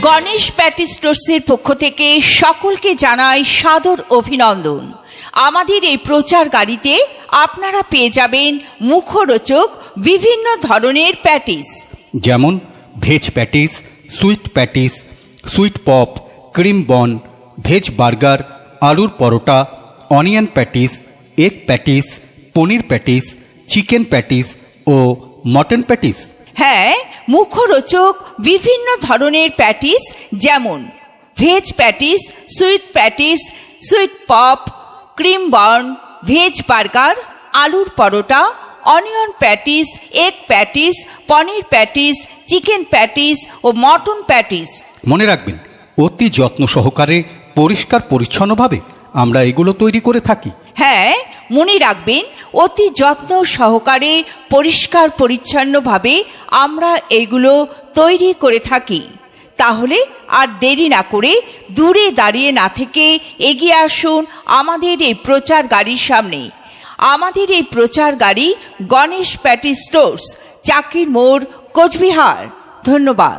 Ganesh patty স্টোর্সের পক্ষ থেকে সকলকে জানাই সাদর অভিনন্দন। আমাদের এই প্রচার গাড়িতে আপনারা পেয়ে যাবেন মুখরোচক বিভিন্ন ধরনের প্যাটিস, যেমন veg patties, sweet patties, sweet pop, cream বন, ভেজ বার্গার, আলুর পরোটা, অনিয়ন প্যাটিস, এগ প্যাটিস, পনির প্যাটিস, চিকেন প্যাটিস ও মটন প্যাটিস। হ্যাঁ, মুখরোচক বিভিন্ন ধরনের প্যাটিস যেমন veg patties, sweet patties, sweet pop, cream burn, veg burger, আলুর পরোটা, অনিয়ন প্যাটিস, এগ প্যাটিস, পনির patties, chicken patties ও mutton patties. মনে রাখবেন, অতি যত্ন সহকারে পরিষ্কার পরিচ্ছন্নভাবে আমরা এগুলো তৈরি করে থাকি। হ্যাঁ, মনে রাখবেন, অতি যত্ন সহকারে পরিষ্কার পরিচ্ছন্নভাবে আমরা এগুলো তৈরি করে থাকি। তাহলে আর দেরি না করে দূরে দাঁড়িয়ে না থেকে এগিয়ে আসুন আমাদের এই প্রচার গাড়ির সামনে। আমাদের এই প্রচার গাড়ি গণেশ প্যাটি স্টোর্স, চাকির মোড়, কোচবিহার। ধন্যবাদ।